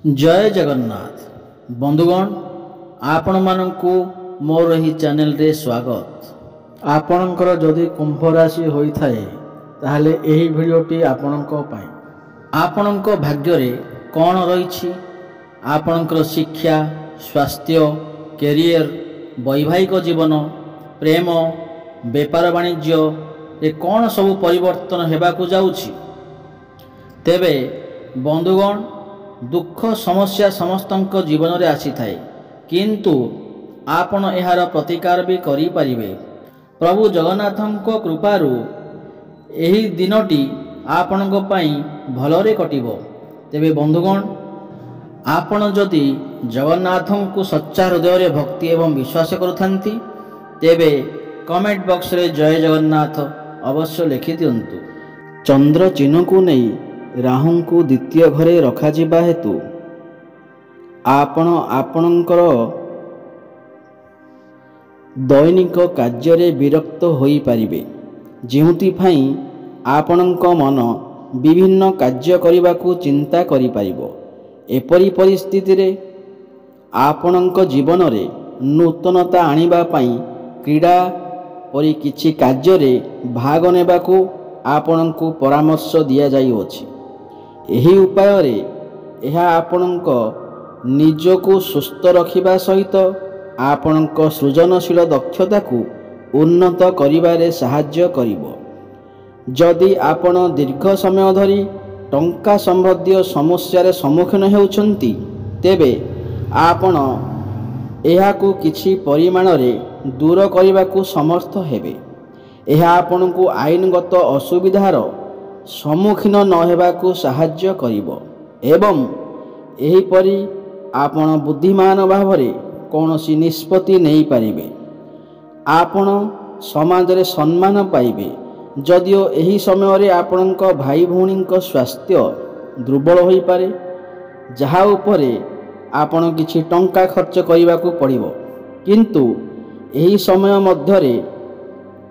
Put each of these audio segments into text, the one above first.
जय जगन्नाथ बंधुगण आपण मानकु मोर ही चैनल रे स्वागत। आपणकर जदि कुंभ राशि होई थाए ताहले एही भिडियोटी आपणको पाई। आपणको भाग्य रे कौन रही आपणकर शिक्षा स्वास्थ्य कैरियर वैवाहिक जीवन प्रेम बेपार वाणिज्य ए कौन सबु परिवर्तन हेबाकु जाउछि। तेबे बंधुगण दुख समस्या समस्तक जीवन में आसी थाए किंतु आपण एहार प्रतिकार भी करि परिबे। प्रभु जगन्नाथଙ୍କ कृपारू एही दिनटी आपणक पई भलरे कटिबो। तेबे बंधुगण आपण जदि जगन्नाथଙ୍କୁ सच्चा हृदय रे भक्ति एवं विश्वास करुथांती तेबे कमेंट बॉक्स रे जय जगन्नाथ अवश्य लिखि दियंतु। चंद्र चिन्ह को नहीं राहु को द्वितीय घरे रखा जिबा हेतु आपणकर दैनिक कार्य विरक्त होई पारिबे, जेउथिपाई आपणक मन विभिन्न कार्य करने को चिंता करि पारिबो। एपरी परिस्थिति रे आपणक जीवन रे नूतनता आनिबा पाई क्रीड़ा परि किछि कार्य रे भाग नेबाकू आपणकू परामर्श दिया जाइअछि। एही उपाय रे यह आपणक निजको सुस्थ रखिबा सहित आपणक सृजनशील दक्षता को उन्नत करिबारे सहाय्य करिबो। जदि आपण दीर्घ समय धरी टंका संबंधी समस्या सम्मुखीन हेउछंती तेबे आपण एहाकू किछि परिमाण रे दूर करने को समर्थ हेबे। यह आपण को आईनगत असुविधार सम्मुखीन न हेबाकू सहाय्य करिबो एवं एहीपरि आपण बुद्धिमान भावरे कौनसी निष्पत्ति नहीं पारिबे। आपण समाज रे सम्मान पाइबे। जदिओ एही समय रे आपणक भाई भौणीक स्वास्थ्य दुर्बल होई पारे जहा उपरे आपण किछि टंका खर्च करिबाकू पड़िबो, किंतु एही समय मध्यरे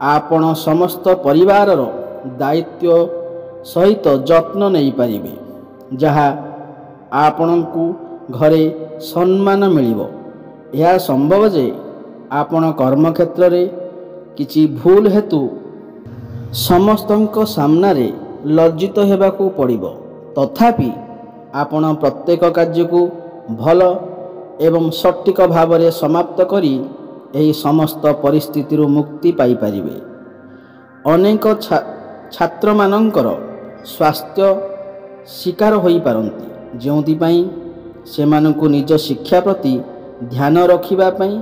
आपण समस्त परिवारर दायित्व सहित जत्न नहीं पारिबे, जहा आपणकू घरे सम्मान मिलिबो। यह संभव जे आपण कर्म क्षेत्र रे किछि भूल हेतु समस्तଙ୍କ सामनारे लज्जित हेबाकू पड़िबो, तथापि आपण प्रत्येक कार्य को भल एवं सटीक भावरे समाप्त करी एही समस्त परिस्थिति मुक्ति पाई परिबे। अनेक छात्र मानकर स्वास्थ्य शिकार होई पारंती, जोंथिपाई सेमानकु निज शिक्षा प्रति ध्यान रखिबा पई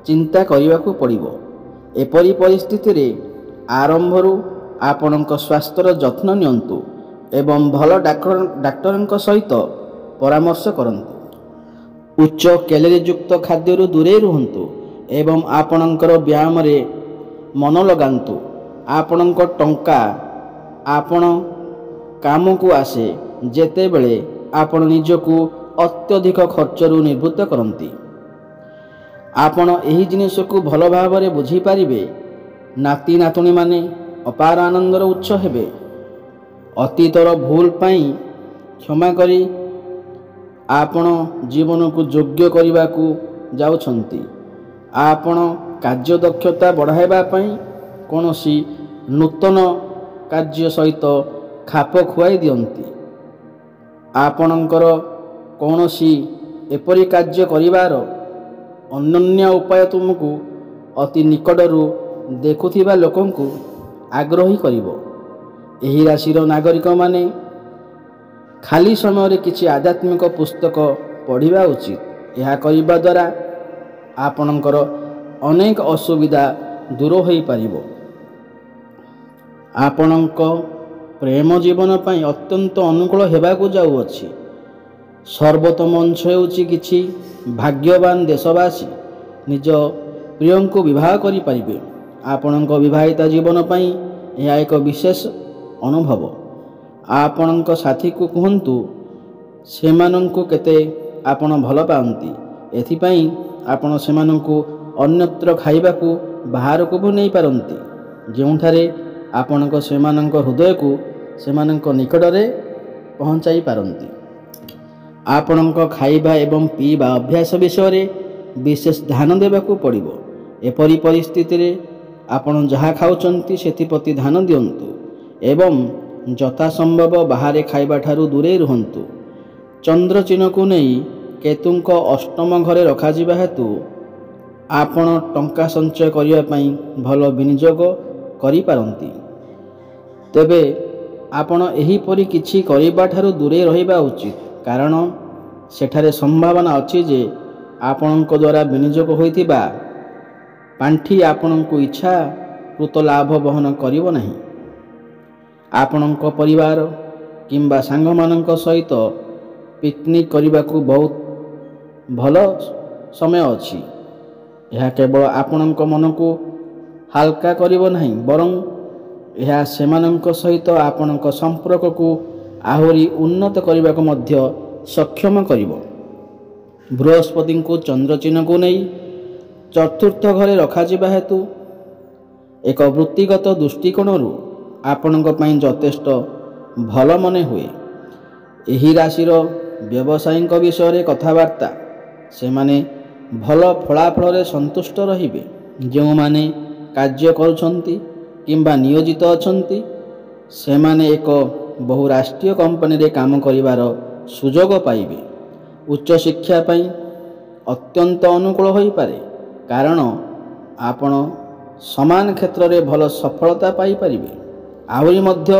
चिंता करिबाकू पड़िबो। एपरी परिस्थिति रे आरंभरू आपणक स्वास्थ्यर जत्न नियंतु एवं भल डाक्टर सहित परामर्श करंतु। उच्च कैलोरी युक्त खाद्य दूरे रुहंतु एवं आपणकर व्यायाम रे मन लगांतु। आपणक टंका आपण काम को आसे जेते बेले आपण निजको अत्यधिक खर्चरू निवृत्त करंती। आपण एही जिनिस को भल भावरे बुझी पारिबे। नाती नातुणी माने अपार आनंदर उत्स हेबे। अतीतर भूल पाई क्षमा करी आपण जीवन को योग्य करने को जाउछंती। आपण कार्य दक्षता बढ़ाइबा पई कोनोसी नूतन कार्य सहित खाप खुआई दियंती। आपणकर कोनोसी एपरी कार्य करिवार अनन्य उपाय तुमको अति निकटरू देखुथिबा लोकंकु आग्रही करिवो। एही राशिर नागरिक माने खाली समय रे किछि आध्यात्मिक पुस्तक पढ़िबा उचित। यह करिबा द्वारा आपणकर अनेक असुविधा दूर होई पारिबो। आपणक प्रेम जीवन पई अत्यंत अनुकूल हेबाकू जाउअछि। सर्वोत्तम अंश हेउछि किछि भाग्यवान देशवासी निज प्रियंको विवाह करि पारिबे। आपणक विवाहिता जीवन पई यह एक विशेष अनुभव। आपणक साथी को कहंतु सेमानंको केते आपण भल पाउंती, एथिपाई आपण सेमानंको अन्यत्र खाइबाकू बाहर को भी नहीं पारंती, जोंठारे आपणक सेमानंक हृदय को सेमानंक निकट रे पहुंचाई पारंती। ଆପଣଙ୍କ ଖାଇବା ଏବଂ ପିଇବା ଅଭ୍ୟାସ ବିଷୟରେ ବିଶେଷ ଧ୍ୟାନ ଦେବାକୁ ପଡ଼ିବ। ଏପରି ପରିସ୍ଥିତିରେ ଆପଣ ଯାହା ଖାଉଛନ୍ତି ସେଥିପ୍ରତି ଧ୍ୟାନ ଦିଅନ୍ତୁ ଏବଂ ଯଥାସମ୍ଭବ ବାହାରେ ଖାଇବାଠାରୁ ଦୂରେଇ ରୁହନ୍ତୁ। ଚନ୍ଦ୍ର ଚିହ୍ନକୁ ନେଇ କେତୁଙ୍କ ଅଷ୍ଟମ ଘରେ ରଖାଯିବା ହେତୁ ଆପଣ ଟଙ୍କା ସଞ୍ଚୟ କରିବା ପାଇଁ ଭଲ ବିନିଯୋଗ କରିପାରନ୍ତି। ତେବେ ଆପଣ ଏହିପରି କିଛି କରିବାଠାରୁ ଦୂରେଇ ରହିବା ଉଚିତ, କାରଣ ସେଠାରେ ସମ୍ଭାବନା ଅଛି ଯେ ଆପଣଙ୍କ ଦ୍ୱାରା ବିନିଯୋଗ ହୋଇଥିବା ପାଣ୍ଠି ଆପଣଙ୍କୁ ଇଚ୍ଛାକୃତ ଲାଭ ବହନ କରିବ ନାହିଁ। ଆପଣଙ୍କ ପରିବାର କିମ୍ବା ସାଙ୍ଗମାନଙ୍କ ସହିତ ପିକନିକ୍ କରିବାକୁ ବହୁତ ଭଲ ସମୟ ଅଛି। ଏହା କେବଳ ଆପଣଙ୍କ ମନକୁ ହାଲକା କରିବ ନାହିଁ, ବରଂ ଏହା ସେମାନଙ୍କ ସହିତ ଆପଣଙ୍କ ସମ୍ପର୍କକୁ ଆହୁରି ଉନ୍ନତ କରିବାକୁ ମଧ୍ୟ ସକ୍ଷମ କରିବ। ବୃହସ୍ପତିଙ୍କୁ ଚନ୍ଦ୍ର ଚିହ୍ନକୁ ନେଇ ଚତୁର୍ଥ ଘରେ ରଖାଯିବା ହେତୁ ଏକ ବୃତ୍ତିଗତ ଦୃଷ୍ଟିକୋଣରୁ ଆପଣଙ୍କ ପାଇଁ ଯଥେଷ୍ଟ ଭଲ ମନେ ହୁଏ। ଏହି ରାଶିର ବ୍ୟବସାୟୀଙ୍କ ବିଷୟରେ କଥାବାର୍ତ୍ତା, ସେମାନେ ଭଲ ଫଳାଫଳରେ ସନ୍ତୁଷ୍ଟ ରହିବେ। ଯେଉଁମାନେ କାର୍ଯ୍ୟ କରୁଛନ୍ତି କିମ୍ବା ନିୟୋଜିତ ଅଛନ୍ତି, ସେମାନେ ଏକ ବହୁରାଷ୍ଟ୍ରୀୟ କମ୍ପାନୀରେ କାମ କରିବାର ସୁଯୋଗ ପାଇବେ। ଉଚ୍ଚଶିକ୍ଷା ପାଇଁ ଅତ୍ୟନ୍ତ ଅନୁକୂଳ ହୋଇପାରେ, କାରଣ ଆପଣ ସମାନ କ୍ଷେତ୍ରରେ ଭଲ ସଫଳତା ପାଇପାରିବେ। ଆହୁରି ମଧ୍ୟ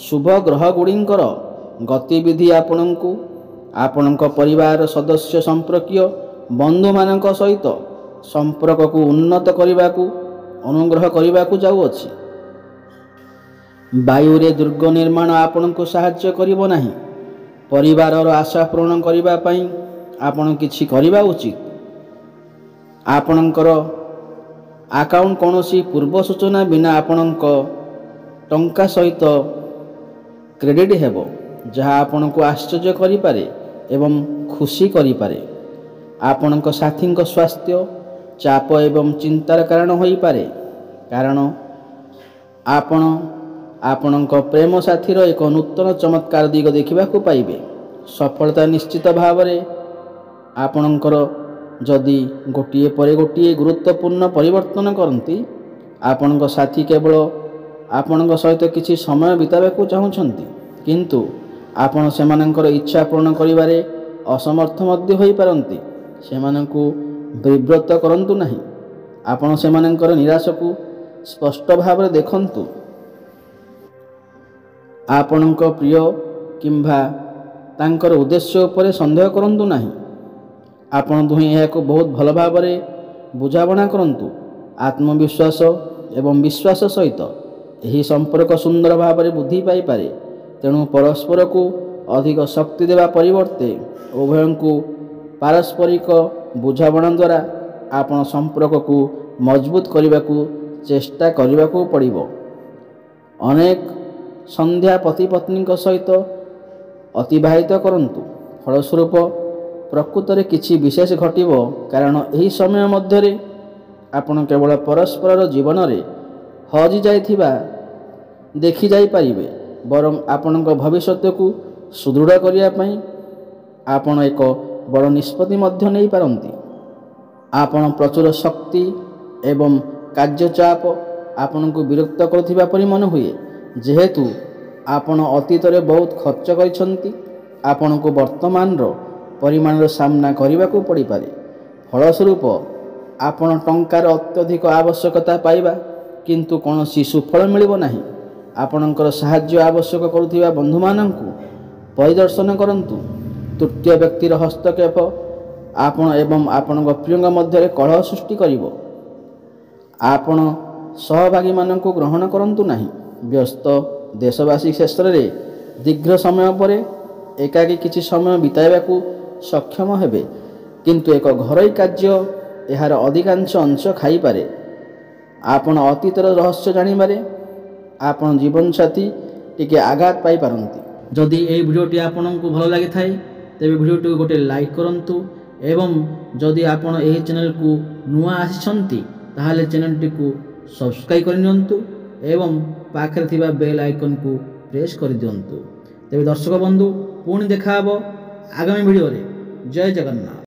ଶୁଭ ଗ୍ରହଗୁଡ଼ିକର ଗତିବିଧି ଆପଣଙ୍କୁ ଆପଣଙ୍କ ପରିବାର ସଦସ୍ୟ ସମ୍ପର୍କୀୟ ବନ୍ଧୁମାନଙ୍କ ସହିତ ସମ୍ପର୍କକୁ ଉନ୍ନତ କରିବାକୁ ଅନୁଗ୍ରହ କରିବାକୁ ଯାଉଅଛି। ବାୟୁରେ ଦୁର୍ଗ ନିର୍ମାଣ ଆପଣଙ୍କୁ ସାହାଯ୍ୟ କରିବ ନାହିଁ। ପରିବାରର ଆଶା ପୂରଣ କରିବା ପାଇଁ ଆପଣ କିଛି କରିବା ଉଚିତ। ଆପଣଙ୍କର ଆକାଉଣ୍ଟ କୌଣସି ପୂର୍ବ ସୂଚନା ବିନା ଆପଣଙ୍କ ଟଙ୍କା ସହିତ କ୍ରେଡିଟ୍ ହେବ, ଯାହା ଆପଣଙ୍କୁ ଆଶ୍ଚର୍ଯ୍ୟ କରିପାରେ ଏବଂ ଖୁସି କରିପାରେ। ଆପଣଙ୍କ ସାଥୀଙ୍କ ସ୍ୱାସ୍ଥ୍ୟ ଚାପ ଏବଂ ଚିନ୍ତାର କାରଣ ହୋଇପାରେ, କାରଣ ଆପଣ ଆପଣଙ୍କ ପ୍ରେମ ସାଥୀର ଏକ ନୂତନ ଚମତ୍କାର ଦିଗ ଦେଖିବାକୁ ପାଇବେ। ସଫଳତା ନିଶ୍ଚିତ ଭାବରେ ଆପଣଙ୍କର ଯଦି ଗୋଟିଏ ପରେ ଗୋଟିଏ ଗୁରୁତ୍ୱପୂର୍ଣ୍ଣ ପରିବର୍ତ୍ତନ କରନ୍ତି। ଆପଣଙ୍କ ସାଥୀ କେବଳ ଆପଣଙ୍କ ସହିତ କିଛି ସମୟ ବିତାଇବାକୁ ଚାହୁଁଛନ୍ତି, କିନ୍ତୁ ଆପଣ ସେମାନଙ୍କର ଇଚ୍ଛା ପୂରଣ କରିବାରେ ଅସମର୍ଥ ମଧ୍ୟ ହୋଇପାରନ୍ତି। ସେମାନଙ୍କୁ ବିବ୍ରତ କରନ୍ତୁ ନାହିଁ। ଆପଣ ସେମାନଙ୍କର ନିରାଶକୁ ସ୍ପଷ୍ଟ ଭାବରେ ଦେଖନ୍ତୁ। ଆପଣଙ୍କ ପ୍ରିୟ କିମ୍ବା ତାଙ୍କର ଉଦ୍ଦେଶ୍ୟ ଉପରେ ସନ୍ଦେହ କରନ୍ତୁ ନାହିଁ। ଆପଣ ଦୁହେଁ ଏହାକୁ ବହୁତ ଭଲ ଭାବରେ ବୁଝାମଣା କରନ୍ତୁ। ଆତ୍ମବିଶ୍ୱାସ ଏବଂ ବିଶ୍ୱାସ ସହିତ ଏହି ସମ୍ପର୍କ ସୁନ୍ଦର ଭାବରେ ବୃଦ୍ଧି ପାଇପାରେ। ତେଣୁ ପରସ୍ପରକୁ ଅଧିକ ଶକ୍ତି ଦେବା ପରିବର୍ତ୍ତେ ଉଭୟଙ୍କୁ ପାରସ୍ପରିକ ବୁଝାମଣା ଦ୍ୱାରା ଆପଣ ସମ୍ପର୍କକୁ ମଜବୁତ କରିବାକୁ ଚେଷ୍ଟା କରିବାକୁ ପଡ଼ିବ। ଅନେକ ସନ୍ଧ୍ୟା ପତି ପତ୍ନୀଙ୍କ ସହିତ ଅତିବାହିତ କରନ୍ତୁ। ଫଳସ୍ୱରୂପ ପ୍ରକୃତରେ କିଛି ବିଶେଷ ଘଟିବ, କାରଣ ଏହି ସମୟ ମଧ୍ୟରେ ଆପଣ କେବଳ ପରସ୍ପରର ଜୀବନରେ ହଜିଯାଇଥିବା ଦେଖିଯାଇପାରିବେ, ବରଂ ଆପଣଙ୍କ ଭବିଷ୍ୟତକୁ ସୁଦୃଢ଼ କରିବା ପାଇଁ ଆପଣ ଏକ ବଡ଼ ନିଷ୍ପତ୍ତି ମଧ୍ୟ ନେଇପାରନ୍ତି। ଆପଣ ପ୍ରଚୁର ଶକ୍ତି ଏବଂ କାର୍ଯ୍ୟଚାପ ଆପଣଙ୍କୁ ବିରକ୍ତ କରୁଥିବା ପରି ମନେ ହୁଏ। ଯେହେତୁ ଆପଣ ଅତୀତରେ ବହୁତ ଖର୍ଚ୍ଚ କରିଛନ୍ତି, ଆପଣଙ୍କୁ ବର୍ତ୍ତମାନର ପରିମାଣର ସାମ୍ନା କରିବାକୁ ପଡ଼ିପାରେ। ଫଳସ୍ୱରୂପ ଆପଣ ଟଙ୍କାର ଅତ୍ୟଧିକ ଆବଶ୍ୟକତା ପାଇବା କିନ୍ତୁ କୌଣସି ସୁଫଳ ମିଳିବ ନାହିଁ। ଆପଣଙ୍କର ସାହାଯ୍ୟ ଆବଶ୍ୟକ କରୁଥିବା ବନ୍ଧୁମାନଙ୍କୁ ପରିଦର୍ଶନ କରନ୍ତୁ। ତୃତୀୟ ବ୍ୟକ୍ତିର ହସ୍ତକ୍ଷେପ ଆପଣ ଏବଂ ଆପଣଙ୍କ ପ୍ରିୟଙ୍କ ମଧ୍ୟରେ କଳହ ସୃଷ୍ଟି କରିବ। ଆପଣ ସହଭାଗୀମାନଙ୍କୁ ଗ୍ରହଣ କରନ୍ତୁ ନାହିଁ। ବ୍ୟସ୍ତ ଦେଶବାସୀ ଶେଷରେ ଦୀର୍ଘ ସମୟ ପରେ ଏକାକୀ କିଛି ସମୟ ବିତାଇବାକୁ ସକ୍ଷମ ହେବେ, କିନ୍ତୁ ଏକ ଘରୋଇ କାର୍ଯ୍ୟ ଏହାର ଅଧିକାଂଶ ଅଂଶ ଖାଇପାରେ। ଆପଣ ଅତୀତର ରହସ୍ୟ ଜାଣିବାରେ ଆପଣ ଜୀବନସାଥୀ ଟିକେ ଆଘାତ ପାଇପାରନ୍ତି। ଯଦି ଏହି ଭିଡ଼ିଓଟି ଆପଣଙ୍କୁ ଭଲ ଲାଗିଥାଏ ତେବେ ଭିଡ଼ିଓଟିକୁ ଗୋଟିଏ ଲାଇକ୍ କରନ୍ତୁ ଏବଂ ଯଦି ଆପଣ ଏହି ଚ୍ୟାନେଲକୁ ନୂଆ ଆସିଛନ୍ତି ତାହେଲେ ଚ୍ୟାନେଲଟିକୁ ସବସ୍କ୍ରାଇବ୍ କରିନିଅନ୍ତୁ ଏବଂ ପାଖରେ ଥିବା ବେଲ୍ ଆଇକନ୍କୁ ପ୍ରେସ୍ କରିଦିଅନ୍ତୁ। ତେବେ ଦର୍ଶକ ବନ୍ଧୁ, ପୁଣି ଦେଖା ହେବ ଆଗାମୀ ଭିଡ଼ିଓରେ। ଜୟ ଜଗନ୍ନାଥ।